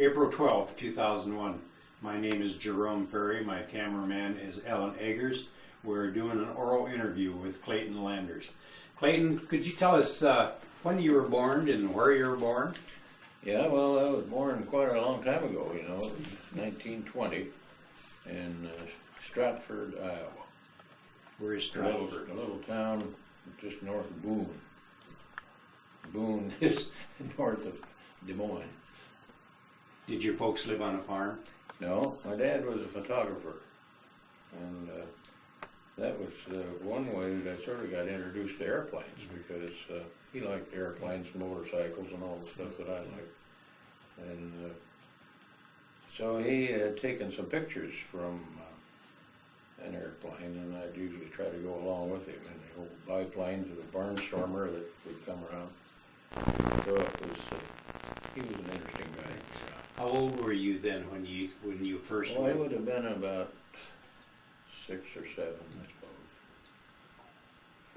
April 12th, 2001. My name is Jerome Ferry. My cameraman is Ellen Eggers. We're doing an oral interview with Clayton Landers. Clayton, could you tell us when you were born and where you were born? Yeah, well, I was born quite a long time ago, 1920 in Stratford, Iowa. Where is Stratford? A little town just north of Boone. Boone is north of Des Moines. Did your folks live on a farm? No, my dad was a photographer, and that was one way that I sort of got introduced to airplanes, because he liked airplanes and motorcycles and all the stuff that I liked. And so he had taken some pictures from an airplane, and I'd usually try to go along with him in the old biplanes with a barnstormer that would come around. So it was, he was an interesting guy. How old were you then when you first Well, went? I would have been about 6 or 7,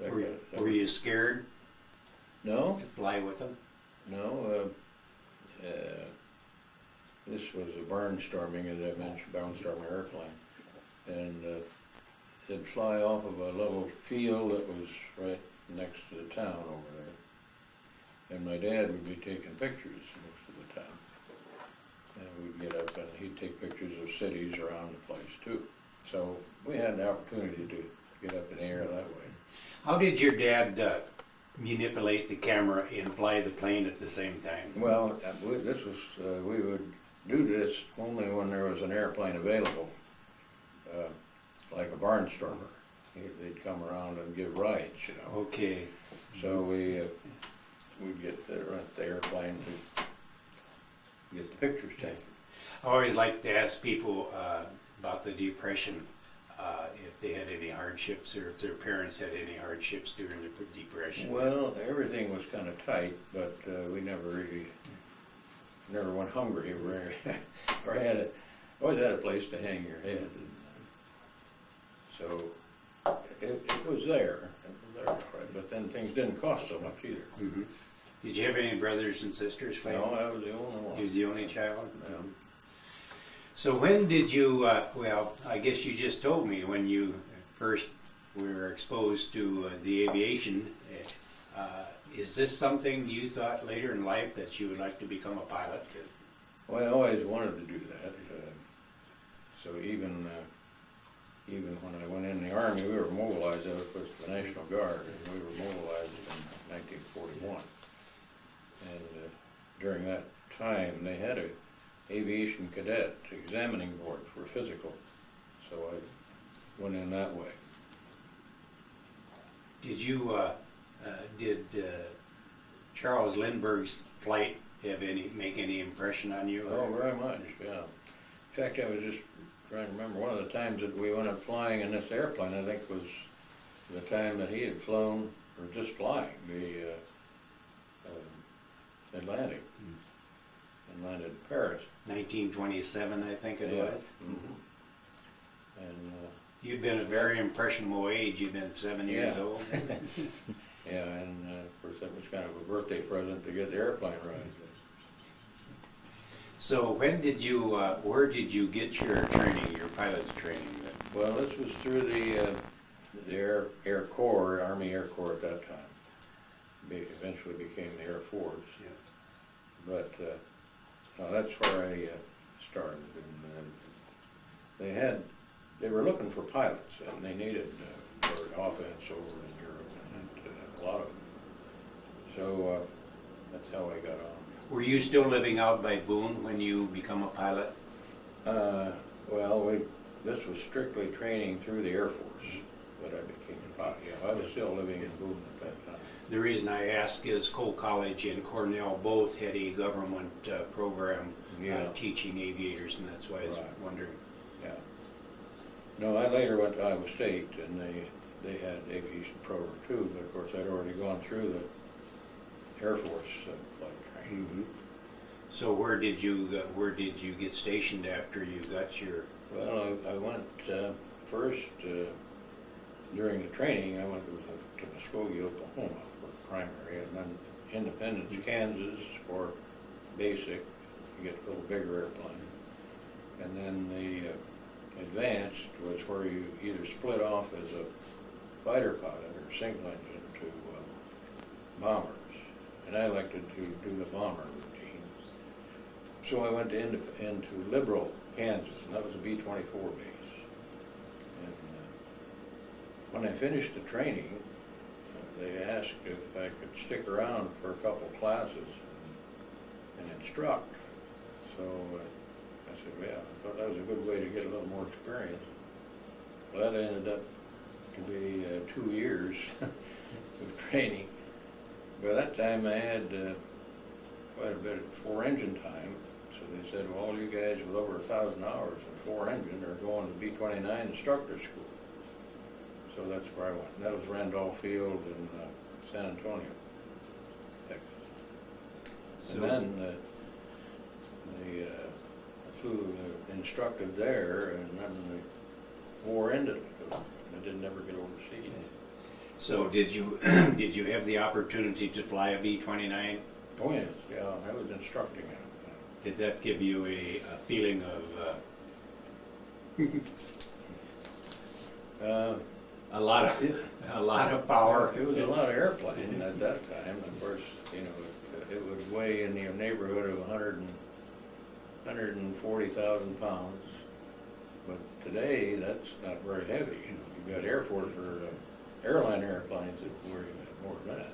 I suppose. Were you scared No, to fly with them? no. This was a barnstorming, as I mentioned, barnstorming airplane. And it'd fly off of a little field that was right next to the town over there. And my dad would be taking pictures most of the time. And we'd get up and he'd take pictures of cities around the place too. So we had the opportunity to get up in the air that way. How did your dad manipulate the camera and fly the plane at the same time? Well, we would do this only when there was an airplane available, like a barnstormer. They'd come around and give rides, Okay. So we'd rent the airplane to get the pictures taken. I always like to ask people about the Depression, if they had any hardships or if their parents had any hardships during the Depression. Well, everything was kind of tight, but we never went hungry or always had a place to hang your head. So it was there. But then things didn't cost so much either. Mm-hmm. Did you have any brothers and sisters? Clayton? No, I was the only one. You was the only child? Yeah. So when did you, well, I guess you just told me when you first were exposed to the aviation. Is this something you thought later in life that you would like to become a pilot? Well, I always wanted to do that. So even when I went in the Army, we were mobilized. I was with the National Guard, and we were mobilized in 1941. And during that time, they had a aviation cadet examining board for physical. So I went in that way. Did you, did Charles Lindbergh's flight make any impression on you? Oh, very much, yeah. In fact, I was just trying to remember one of the times that we went up flying in this airplane, I think was the time that he had flown, or just flying, the Atlantic, and landed in Paris. 1927, I think it Yeah. was. Mm-hmm. And You'd been a very impressionable age. You'd been 7 years Yeah. old. yeah, and of course that was kind of a birthday present to get the airplane right. So when did you, where did you get your training, your pilot's training then? Well, this was through the Air Corps, Army Air Corps at that time. Eventually became the Air Force. Yeah. But that's where I started. And they were looking for pilots, and they needed for offense over in Europe, and a lot of them. So that's how I got on. Were you still living out by Boone when you become a pilot? Well, this was strictly training through the Air Force that I became a pilot. Yeah, I was still living in Boone at that time. The reason I ask is Cole College and Cornell both had a government program teaching aviators, and that's why I was wondering. Yeah. No, I later went to Iowa State, and they had aviation program too, but of course I'd already gone through the Air Force flight training. Mm-hmm. So where did you get stationed after you got your? Well, I went first during the training. I went to Muskogee, Oklahoma for primary, and then Independence, Kansas for basic, to get a little bigger airplane. And then the advanced was where you either split off as a fighter pilot or single engine to bombers. And I elected to do the bomber routine. So I went into Liberal, Kansas, and that was a B-24 base. And when I finished the training, they asked if I could stick around for a couple classes and instruct. So I said, yeah, I thought that was a good way to get a little more experience. Well, that ended up to be 2 years of training. By that time I had quite a bit of 4-engine time, so they said, well, all you guys with over 1,000 hours in 4-engine are going to B-29 instructor school. So that's where I went. And that was Randolph Field in San Antonio, Texas. So, and then I flew instructed there, and then the war ended. So I didn't ever get overseas. so did you did you have the opportunity to fly a B-29? Oh yes, yeah, I was instructing it. Did that give you a feeling of a lot of power? It was a lot of airplane at that time. Of course, you know, it was weigh in the neighborhood of 140,000 pounds. But today, that's not very heavy. You know, you've got Air Force or airline airplanes that weigh more than that.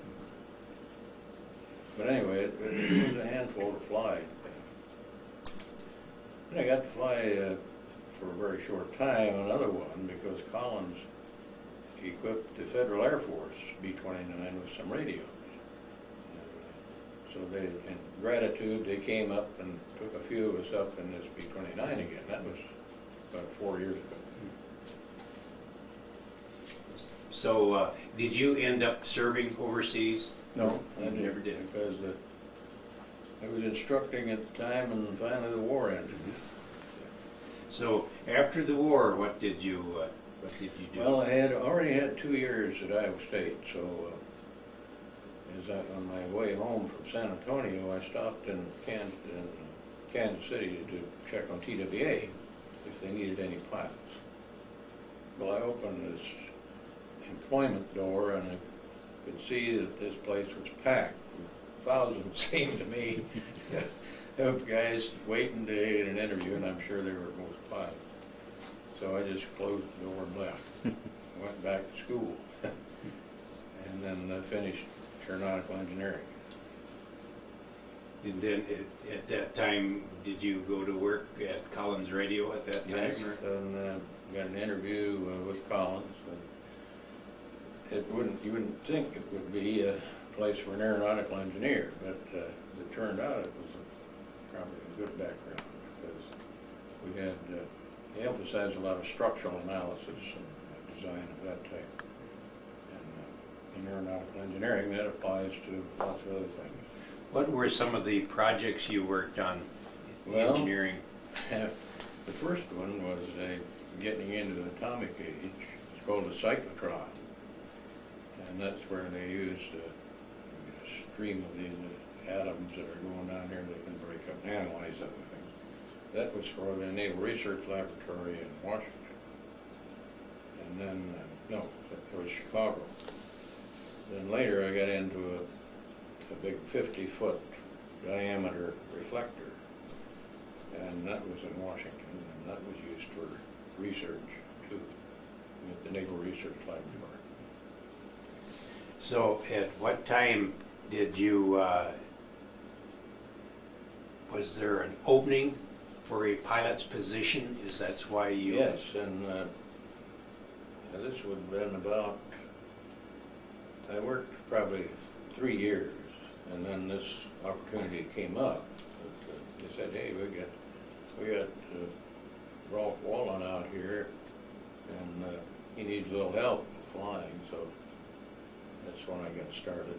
But anyway, it was a handful to fly. And I got to fly for a very short time another one because Collins equipped the Federal Air Force B-29 with some radios. And, so they, in gratitude, they came up and took a few of us up in this B-29 again. That was about 4 years ago. So did you end up serving overseas? No, I You never did. Because I was instructing at the time, and finally the war ended. So after the war, what did you do? Well, I had already had 2 years at Iowa State, so on my way home from San Antonio, I stopped in Kansas City to check on TWA if they needed any pilots. Well, I opened this employment door, and I could see that this place was packed. Thousands seemed to me of guys waiting to get an interview, and I'm sure they were most pilots. So I just closed the door and left. Went back to school, and then finished aeronautical engineering. And then at that time, did you go to work at Collins Radio at that time? Yes, and got an interview with Collins. And you wouldn't think it would be a place for an aeronautical engineer, but it turned out it was probably a good background because we had they emphasized a lot of structural analysis and design of that type. And in aeronautical engineering, that applies to lots of other things. What were some of the projects you worked on in Well, engineering? The first one was getting into the atomic age. It's called a cyclotron. And that's where they used a stream of these atoms that are going down here that can break up and analyze other things. That was for the Naval Research Laboratory in Washington. And then, no, that was Chicago. Then later I got into a big 50-foot diameter reflector. And that was in Washington, and that was used for research too, at the Naval Research Laboratory. So at what time did you, was there an opening for a pilot's position? Is that why you? Yes, and this would have been about, I worked probably 3 years, and then this opportunity came up. They said, hey, we got Rolf Wallen out here, and he needs a little help flying, so that's when I got started.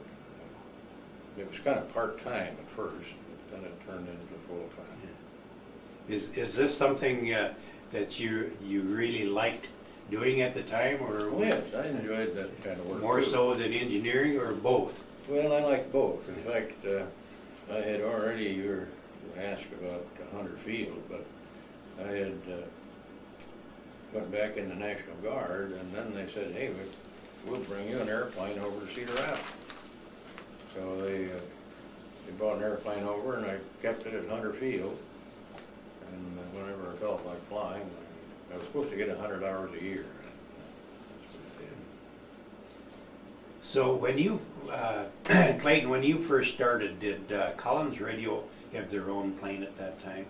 It was kind of part-time at first, but then it turned into full-time. Is this something that you really liked doing at the time, or Oh, yes, I enjoyed that kind of work more too. so than engineering, or both? Well, I like both. In fact, I had already, ask about Hunter Field, but I had went back in the National Guard, and then they said, hey, we'll bring you an airplane over to Cedar Rapids. So they brought an airplane over, and I kept it at Hunter Field. And whenever I felt like flying, I was supposed to get 100 hours a year. That's what I did. So when you, Clayton, when you first started, did Collins Radio have their own plane at that time?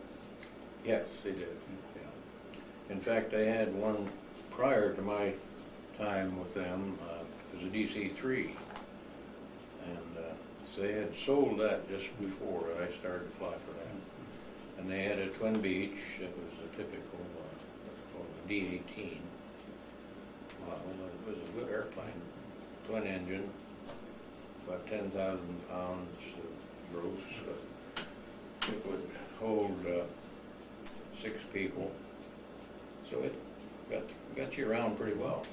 Yes, they did. Yeah. In fact, they had one prior to my time with them. It was a DC-3. And so they had sold that just before I started to fly for them. And they had a Twin Beach. It was a typical, what's called a D-18. Well, it was a good airplane. Twin engine, about 10,000 pounds of gross. It would hold 6 people. So it got you around pretty well.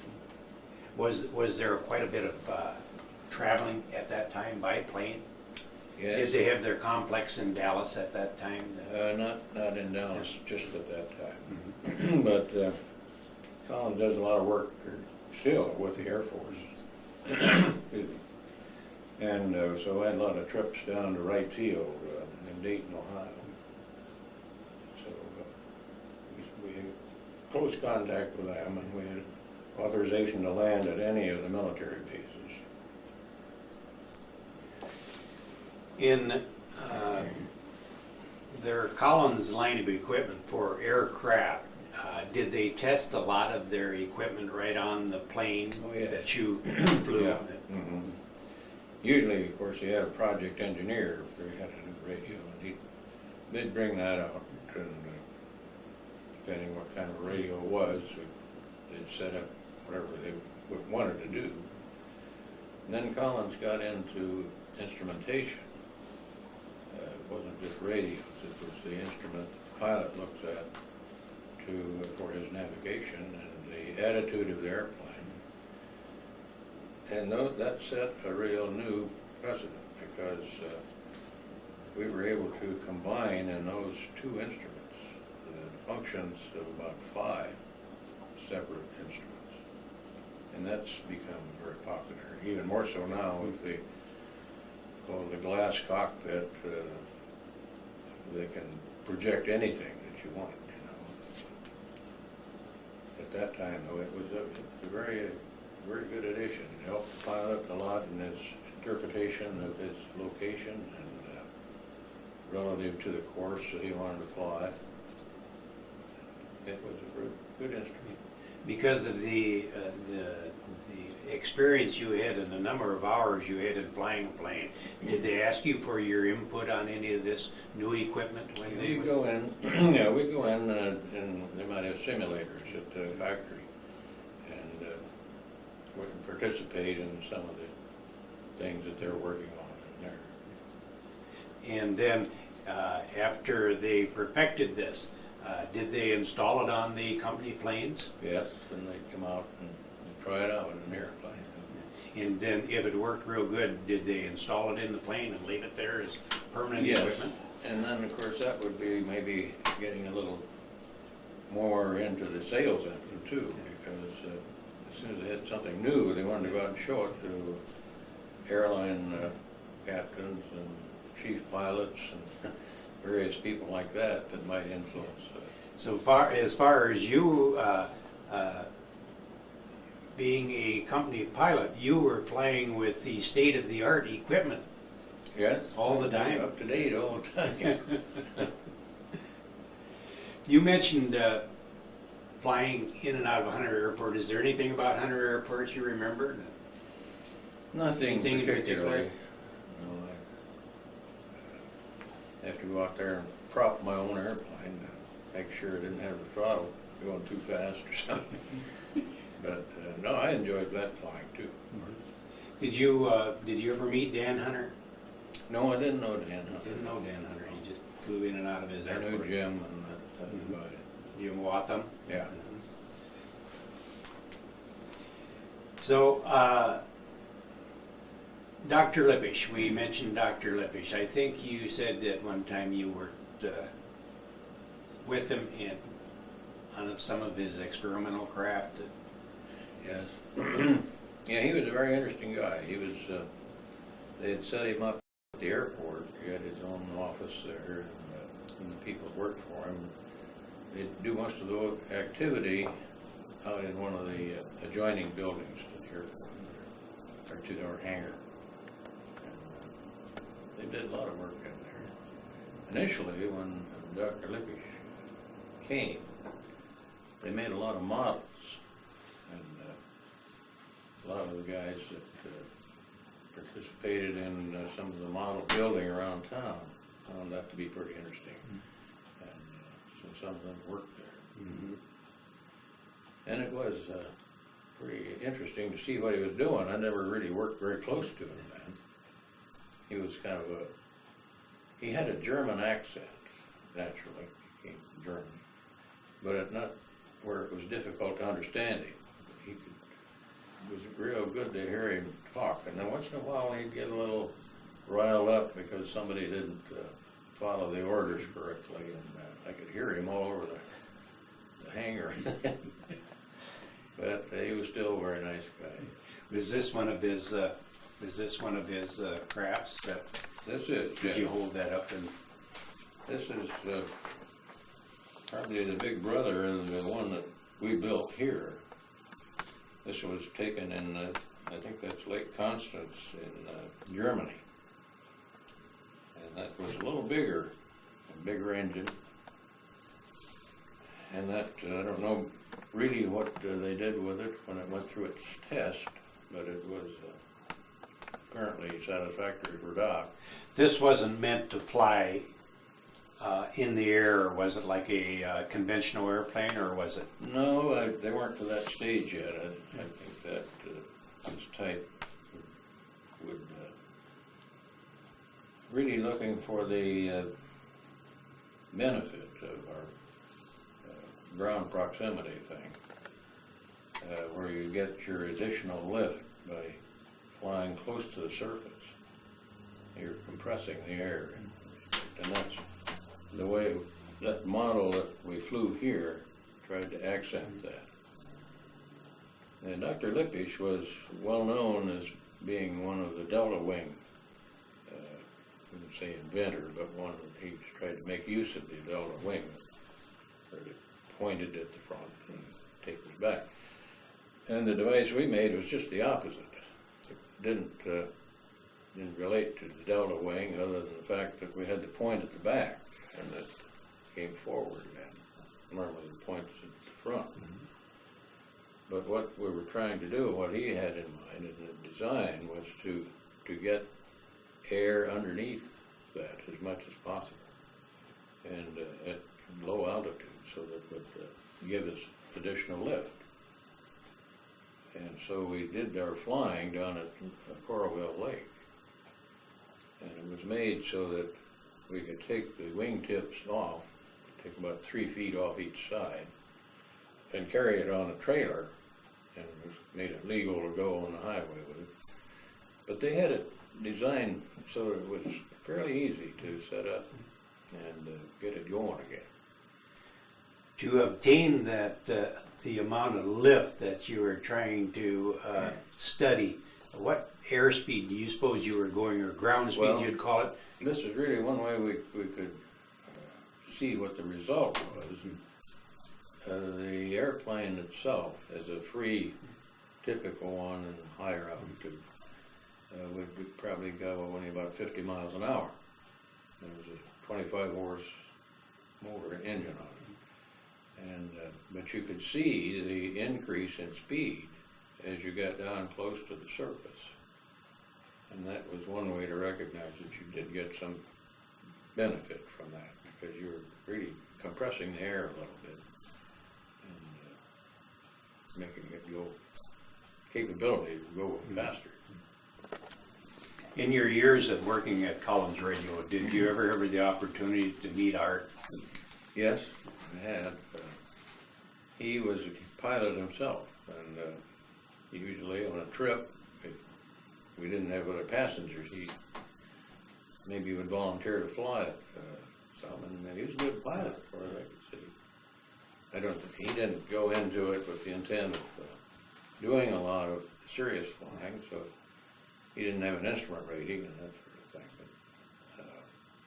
Was there quite a bit of traveling at that time by plane? Yes. Did they have their complex in Dallas at that time? Not in Dallas, just at that time. Mm-hmm. But Collins does a lot of work still with the Air Force. And so I had a lot of trips down to Wright Field in Dayton, Ohio. So we had close contact with them, and we had authorization to land at any of the military bases. In their Collins line of equipment for aircraft, did they test a lot of their equipment right on the plane that you flew? Yeah. Mm-hmm. Usually, of course, you had a project engineer if they had a new radio, and they'd bring that out, and depending what kind of radio it was, they'd set up whatever they wanted to do. And then Collins got into instrumentation. It wasn't just radios, it was the instrument the pilot looks at for his navigation and the attitude of the airplane. And that set a real new precedent, because we were able to combine in those 2 instruments the functions of about 5 separate instruments. And that's become very popular, even more so now with the glass cockpit. They can project anything that you want, you know. At that time, though, it was a very good addition. It helped the pilot a lot in his interpretation of his location and relative to the course that he wanted to fly. It was a good instrument. Because of the experience you had and the number of hours you had in flying a plane, did they ask you for your input on any of this new equipment? When We'd go in, yeah, we'd go in and they might have simulators at the factory, and we could participate in some of the things that they're working on in there. And then after they perfected this, did they install it on the company planes? Yes, and they'd come out and try it out in an airplane. And then if it worked real good, did they install it in the plane and leave it there as permanent Yes. equipment? And then, of course, that would be maybe getting a little more into the sales end too, because as soon as they had something new, they wanted to go out and show it to airline captains and chief pilots and various people like that that might influence. So as far as you being a company pilot, you were flying with the state-of-the-art equipment. Yes. All the time? Up to date all the time. You mentioned flying in and out of Hunter Airport. Is there anything about Hunter Airport you remember? Nothing Anything in particularly. particular? No, I have to go out there and prop my own airplane to make sure it didn't have the throttle going too fast or something. But no, I enjoyed that flying too. Did you ever meet Dan Hunter? No, I didn't know Dan Hunter. Didn't know Dan Hunter. He just flew in and out of his I airport. knew Jim, and that was about it. Jim Watham. Yeah. So, Dr. Lippisch, we mentioned Dr. Lippisch. I think you said at one time you were with him on some of his experimental craft? Yes. Yeah, he was a very interesting guy. He was, they had set him up at the airport. He had his own office there, and the people that worked for him. They'd do most of the activity out in one of the adjoining buildings to the airport, or to their hangar. And, they did a lot of work in there. Initially, when Dr. Lippisch came, they made a lot of models, and a lot of the guys that participated in some of the model building around town found that to be pretty interesting. And so some of them worked there. Mm-hmm. And it was pretty interesting to see what he was doing. I never really worked very close to him then. He was kind of he had a German accent, naturally. He came from Germany. But not where it was difficult to understand him. It was real good to hear him talk. And then once in a while he'd get a little riled up because somebody didn't follow the orders correctly. And I could hear him all over the hangar. But he was still a very nice guy. Was this one of his crafts? This is. Could you hold that up? And This is probably the big brother and the one that we built here. This was taken in, I think that's Lake Constance in Germany. And that was a little bigger, a bigger engine. And that, I don't know really what they did with it when it went through its test, but it was apparently satisfactory for Doc. this wasn't meant to fly in the air, or was it like a conventional airplane, or was it? No, they weren't to that stage yet. I think that this type would really looking for the benefit of our ground proximity thing, where you get your additional lift by flying close to the surface. You're compressing the air, and that's the way that model that we flew here tried to accent that. And Dr. Lippisch was well known as being one of the Delta Wing, I wouldn't say inventor, but one that he tried to make use of the Delta Wing, where it pointed at the front and tapers back. And the device we made was just the opposite. It didn't relate to the Delta Wing other than the fact that we had the point at the back and it came forward, and normally the point is at the front. But what we were trying to do, what he had in mind in the design, was to get air underneath that as much as possible, and at low altitude, so that it would give us additional lift. And so we did our flying down at Coralville Lake, and it was made so that we could take the wingtips off, take about 3 feet off each side, and carry it on a trailer, and it was made it legal to go on the highway with it. But they had it designed so that it was fairly easy to set up and get it going again. To obtain that the amount of lift that you were trying to study, what airspeed do you suppose you were going, or ground speed, Well, you'd call it? This is really one way we could see what the result was. The airplane itself, as a free, typical one in higher altitude, would probably go only about 50 miles an hour. There was a 25 horse motor engine on it. And, but you could see the increase in speed as you got down close to the surface. And that was one way to recognize that you did get some benefit from that, because you were really compressing the air a little bit and making it go, capability to go faster. In your years of working at Collins Radio, did you ever have the opportunity to meet Art? Yes, I had. He was a pilot himself, and usually on a trip, we didn't have other passengers. He maybe would volunteer to fly it from, and he was a good pilot, as far as I could see. He didn't go into it with the intent of doing a lot of serious flying, so he didn't have an instrument rating and that sort of thing. But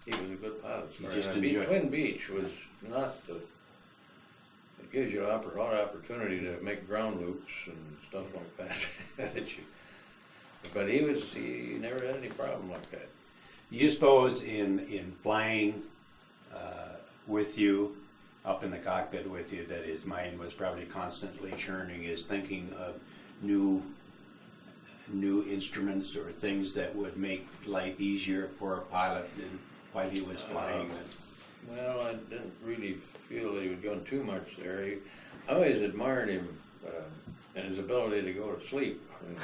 he was a good pilot. You just enjoyed Twin Beach was not the. It gives you a lot of opportunity to make ground loops and stuff like that. But he never had any problem like that. You suppose in flying with you, up in the cockpit with you, that his mind was probably constantly churning, is thinking of new instruments or things that would make life easier for a pilot than while he was flying. Well, I didn't really feel that he was going too much there. I always admired him and his ability to go to sleep and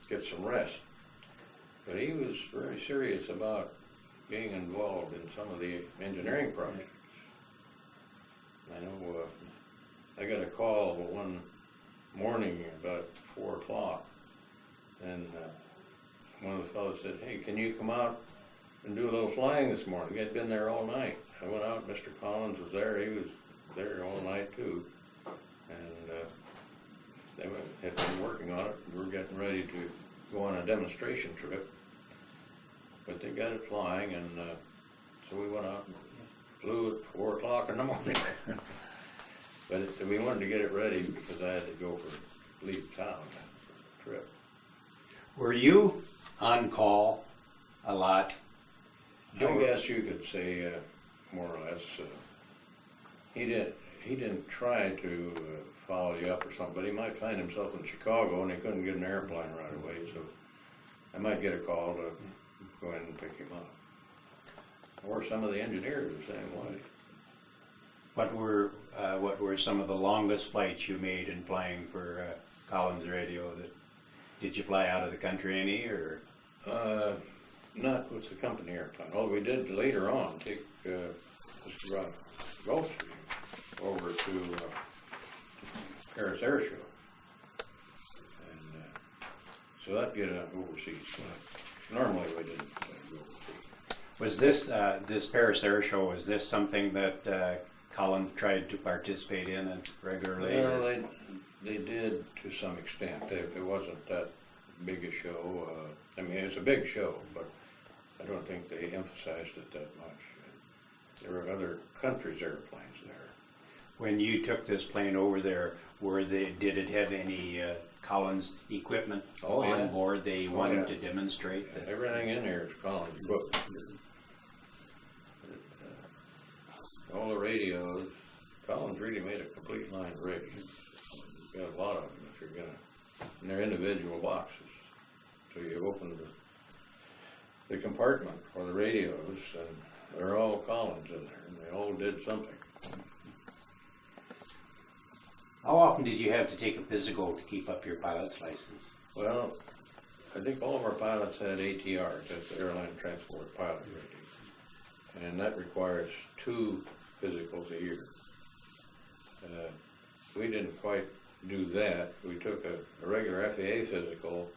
get some rest. But he was very serious about being involved in some of the engineering projects. I know I got a call one morning about 4 o'clock, and one of the fellows said, "Hey, can you come out and do a little flying this morning?" He had been there all night. I went out, Mr. Collins was there, he was there all night too, and they had been working on it. We were getting ready to go on a demonstration trip, but they got it flying, and so we went out and flew at 4 o'clock in the morning. But we wanted to get it ready because I had to leave town for the trip. Were you on call a lot? I guess you could say more or less. He didn't try to follow you up or something, but he might find himself in Chicago and he couldn't get an airplane right away, so I might get a call to go in and pick him up. Or some of the engineers the same way. What were some of the longest flights you made in flying for Collins Radio? Did you fly out of the country any, or? Not with the company airplane. Oh, we did later on take just about Gulfstream over to Paris Air Show, and so that get an overseas flight. Normally we didn't go overseas. Was this Paris Air Show? Was this something that Collins tried to participate in regularly? Well, they did to some extent. It wasn't that big a show. I mean, it's a big show, but I don't think they emphasized it that much. There were other countries' airplanes there. When you took this plane over there, did it have any Collins equipment on board? They wanted to demonstrate that everything in there is Collins equipment. All the radios, Collins really made a complete line of radios. You've got a lot of them if you're gonna, and they're individual boxes. So you open the compartment for the radios, and they're all Collins in there, and they all did something. How often did you have to take a physical to keep up your pilot's license? Well, I think all of our pilots had ATRs, that's the Airline Transport Pilot Rating, and that requires 2 physicals a year. We didn't quite do that. We took a regular FAA physical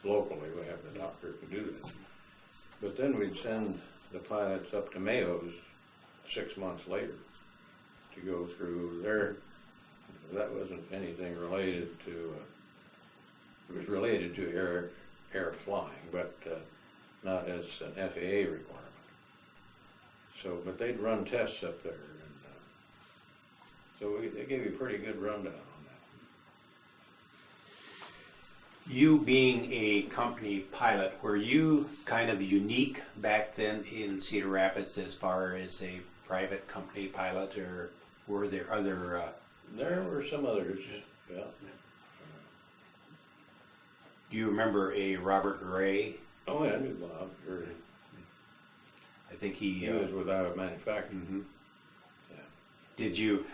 locally. We have the doctor who do that. But then we'd send the pilots up to Mayo's 6 months later to go through their. That wasn't anything related to. It was related to air flying, but not as an FAA requirement. So, but they'd run tests up there, and so they gave you a pretty good rundown on that. You being a company pilot, were you kind of unique back then in Cedar Rapids as far as a private company pilot, or were there other? There were some others, yeah. Do you remember a Robert Ray? Oh, yeah, I knew Bob. Sure. I think he was without manufacturing. Mm-hmm. Yeah. Did you?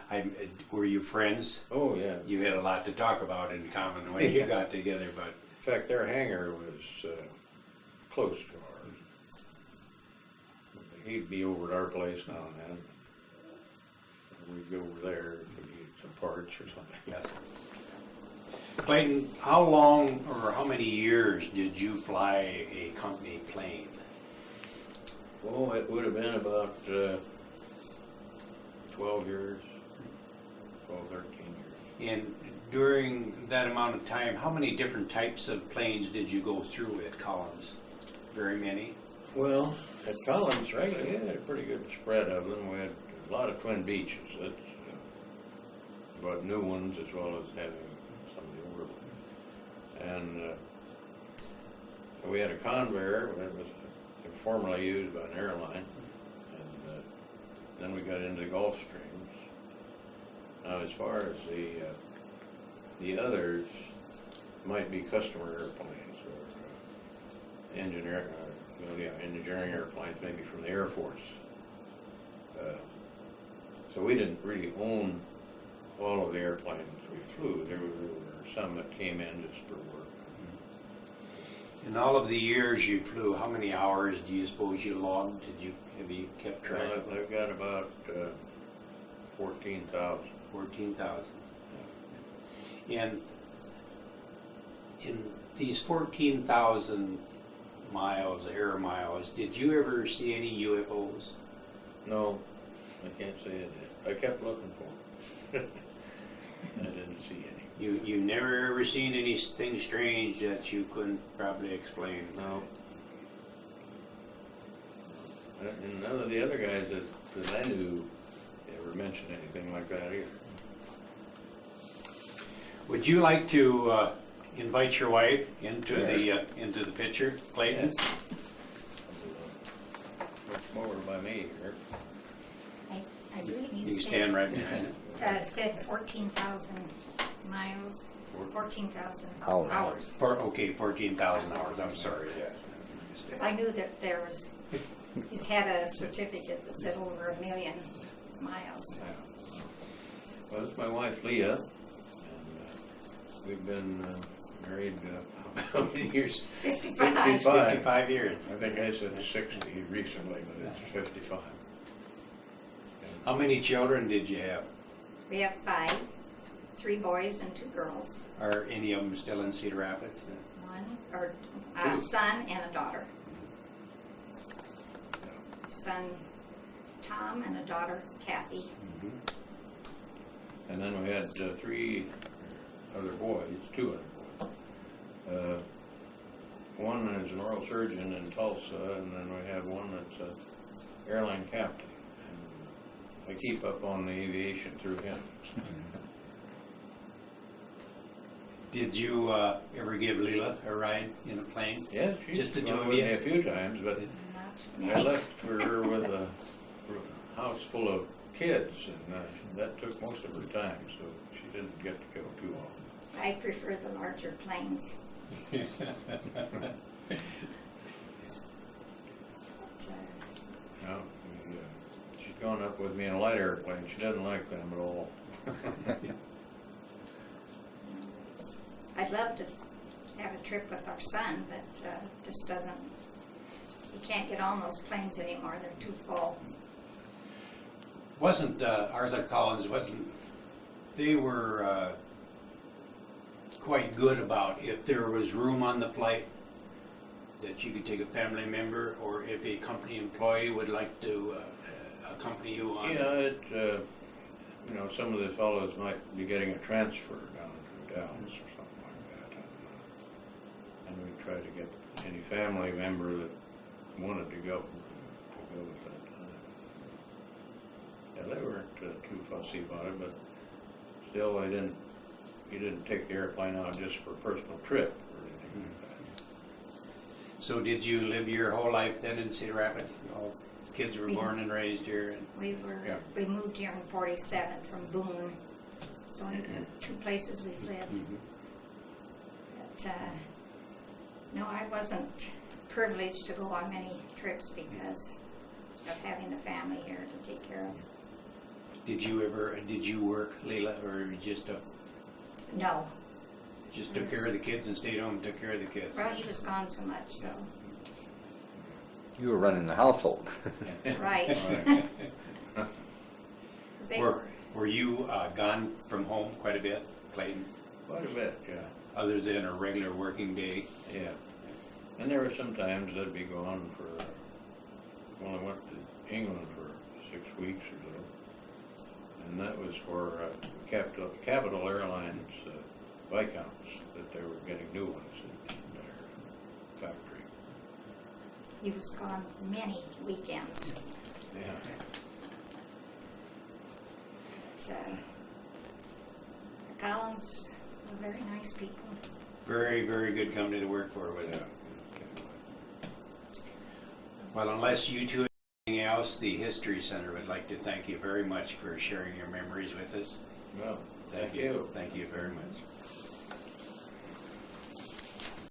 Were you friends? Oh, yeah. You had a lot to talk about in common when you got together, but in fact, their hangar was close to ours. He'd be over at our place now and then. We'd go over there if we needed some parts or something. yes. Clayton, how long or how many years did you fly a company plane? Oh, it would have been about 12 years, 12, 13 years. And during that amount of time, how many different types of planes did you go through at Collins? Very many? Well, at Collins, right, we had a pretty good spread of them. We had a lot of twin beaches. That's about new ones as well as having some of the older ones. And so we had a conveyor that was formerly used by an airline. And then we got into the Gulf Streams. Now, as far as the others might be customer airplanes or engineering airplanes, maybe from the Air Force. So we didn't really own all of the airplanes we flew. There were some that came in just for work. In all of the years you flew, how many hours do you suppose you logged? Have you kept track Well, of it? I've got about 14,000. 14,000. And in these 14,000 miles, air miles, did you ever see any UFOs? No, I can't say I did. I kept looking for them. I didn't see any. You never ever seen anything strange that you couldn't probably explain? No. And none of the other guys that I knew ever mentioned anything like that either. Would you like to invite your wife into the picture, Clayton? Yes. Much more by me here. I believe You you can stand said, right behind it. said 14,000 miles, 14,000 Hours. hours. 14,000 hours. I'm sorry. Yes. 'Cause I knew that there was, he's had a certificate that said over 1 million miles. Well, it's my wife Leah, and we've been married how many years? 55. 55 years. I think I said 60 recently, but it's 55. How many children did you have? We have 5, 3 boys and 2 girls. Are any of them still in Cedar Rapids? One, or a son and a daughter. Son Tom and a daughter Kathy. And then we had 3 other boys, 2 other boys. One is an oral surgeon in Tulsa, and then we have one that's an airline captain. And I keep up on the aviation through him. Did you ever give Leela a ride in a plane? Yeah, she's Just to gone join with you? me a few times, but Not I many. left her with a house full of kids, and that took most of her time, so she didn't get to go too often. I prefer the larger planes. But, No, she's gone up with me in a light airplane. She doesn't like them at all. I'd love to have a trip with our son, but just doesn't, you can't get on those planes anymore, they're too full. Wasn't ours at Collins, they were quite good about if there was room on the flight that you could take a family member, or if a company employee would like to accompany you on. Yeah, some of the fellows might be getting a transfer down to Dallas or something like that. And we try to get any family member that wanted to go at that time. Yeah, they weren't too fussy about it, but still, you didn't take the airplane out just for a personal trip or anything like that. So did you live your whole life then in Cedar Rapids? All kids were born and raised here? Yeah. We moved here in 47 from Boone. It's only 2 places we've lived. But no, I wasn't privileged to go on many trips because of having the family here to take care of. Did you work, Leela, or you just No. just took care of the kids and stayed home and took care of the kids? Well, he was gone so much, so. You were running the household. Right. Right. 'Cause they were. Were you gone from home quite a bit, Clayton, Quite a bit, yeah. other than a regular working day? Yeah. And there were some times I'd be gone for, I went to England for 6 weeks or so. for Capital Airlines Viscounts, that they were getting new ones in their factory. He was gone many weekends. Yeah. But, the Collins were very nice people. Very, very good company to work for, wasn't it? Well, unless you two have anything else, the History Center would like to thank you very much for sharing your memories with us. Well, Thank you very much.